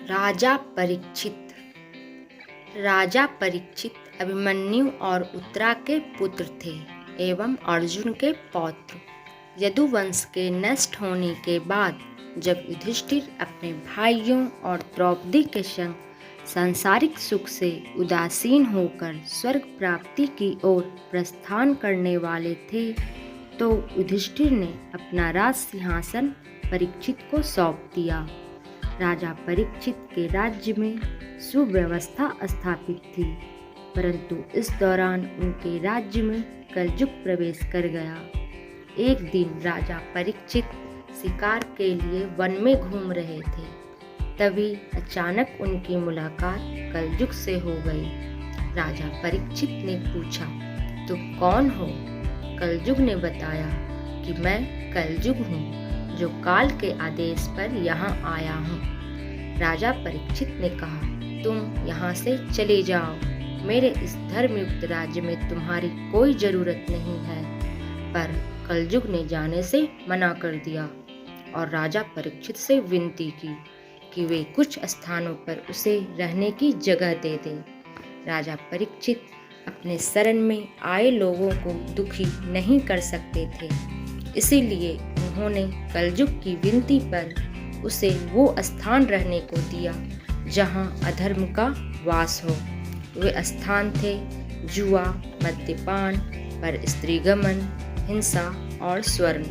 राजा परीक्षित। राजा परीक्षित अभिमन्यु और उत्तरा के पुत्र थे एवं अर्जुन के पौत्र। यदुवंश के नष्ट होने के बाद जब युधिष्ठिर अपने भाइयों और द्रौपदी के संग सांसारिक सुख से उदासीन होकर स्वर्ग प्राप्ति की ओर प्रस्थान करने वाले थे, तो युधिष्ठिर ने अपना राज सिंहासन परीक्षित को सौंप दिया। राजा परीक्षित के राज्य में सुव्यवस्था स्थापित थी, परंतु इस दौरान उनके राज्य में कलयुग प्रवेश कर गया। एक दिन राजा परीक्षित शिकार के लिए वन में घूम रहे थे, तभी अचानक उनकी मुलाकात कलयुग से हो गई। राजा परीक्षित ने पूछा, तुम कौन हो? कलयुग ने बताया कि मैं कलयुग हूँ, जो काल के आदेश पर यहाँ आया हूँ। राजा परीक्षित ने कहा, तुम यहाँ से चले जाओ, मेरे इस धर्मयुक्त राज्य में तुम्हारी कोई जरूरत नहीं है। पर कलयुग ने जाने से मना कर दिया और राजा परीक्षित से विनती की कि वे कुछ स्थानों पर उसे रहने की जगह दे दें। राजा परीक्षित अपने शरण में आए लोगों को दुखी नहीं कर सकते थे, इसीलिए उन्होंने कलयुग की विनती पर उसे वो स्थान रहने को दिया जहाँ अधर्म का वास हो। वे स्थान थे जुआ, मद्यपान, पर स्त्रीगमन, हिंसा और स्वर्ण।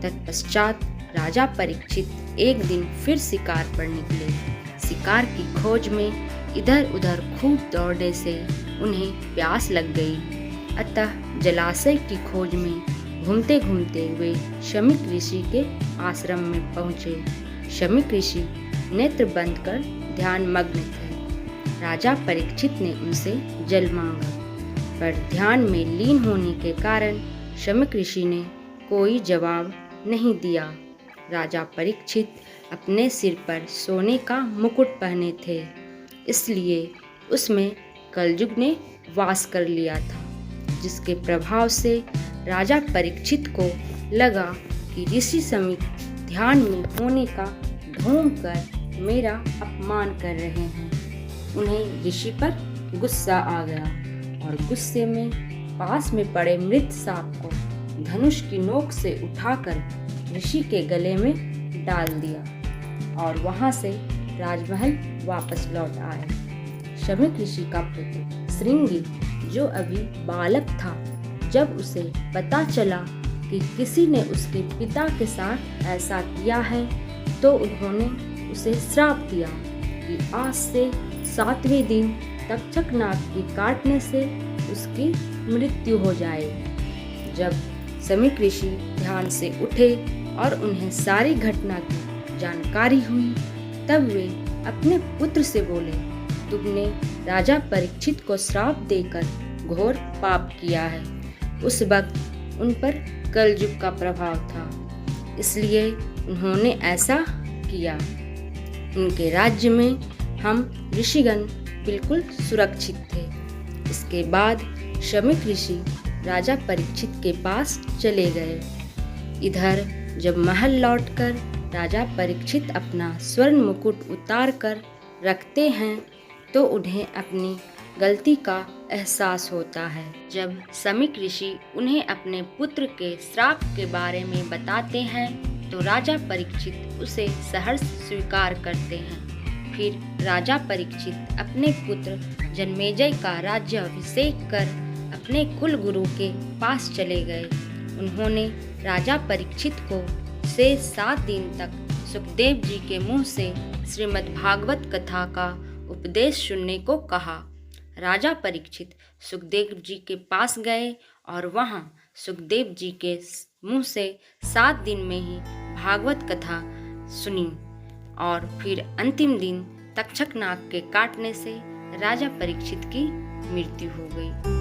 तत्पश्चात राजा परीक्षित एक दिन फिर शिकार पर निकले। शिकार की खोज में इधर उधर खूब दौड़ने से उन्हें प्यास लग गई, अतः जलाशय की खोज में घूमते घूमते वे शमीक ऋषि के आश्रम में पहुँचे। शमीक ऋषि नेत्र बंद कर ध्यान मग्न थे। राजा परीक्षित ने उनसे जल मांगा, पर ध्यान में लीन होने के कारण शमीक ऋषि ने कोई जवाब नहीं दिया। राजा परीक्षित अपने सिर पर सोने का मुकुट पहने थे, इसलिए उसमें कलयुग ने वास कर लिया था, जिसके प्रभाव से राजा परीक्षित को लगा कि ऋषि शमीक ध्यान में होने का ढोंग कर मेरा अपमान कर रहे हैं। उन्हें ऋषि पर गुस्सा आ गया और गुस्से में पास में पड़े मृत सांप को धनुष की नोक से उठाकर ऋषि के गले में डाल दिया और वहां से राजमहल वापस लौट आए। शमीक ऋषि का पुत्र श्रृंगी, जो अभी बालक था, जब उसे पता चला कि किसी ने उसके पिता के साथ ऐसा किया है, तो उन्होंने उसे श्राप दिया कि आज से 7वें दिन तक्षक नाग के काटने से उसकी मृत्यु हो जाएगी। जब शमीक ऋषि ध्यान से उठे और उन्हें सारी घटना की जानकारी हुई, तब वे अपने पुत्र से बोले, तुमने राजा परीक्षित को श्राप देकर घोर पाप किया है। उस वक्त उन पर कलयुग का प्रभाव था, इसलिए उन्होंने ऐसा किया। उनके राज्य में हम ऋषिगण बिल्कुल सुरक्षित थे। इसके बाद शमीक ऋषि राजा परीक्षित के पास चले गए। इधर जब महल लौटकर राजा परीक्षित अपना स्वर्ण मुकुट उतार कर रखते हैं, तो उन्हें अपनी गलती का एहसास होता है। जब शमीक ऋषि उन्हें अपने पुत्र के श्राप के बारे में बताते हैं, तो राजा परीक्षित उसे सहर्ष स्वीकार करते हैं। फिर राजा परीक्षित अपने पुत्र जन्मेजय का राज्याभिषेक कर अपने कुल गुरु के पास चले गए। उन्होंने राजा परीक्षित को से 7 दिन तक सुखदेव जी के मुंह से श्रीमद् भागवत कथा का उपदेश सुनने को कहा। राजा परीक्षित सुखदेव जी के पास गए और वहां सुखदेव जी के मुंह से 7 दिन में ही भागवत कथा सुनी और फिर अंतिम दिन तक्षक नाग के काटने से राजा परीक्षित की मृत्यु हो गई।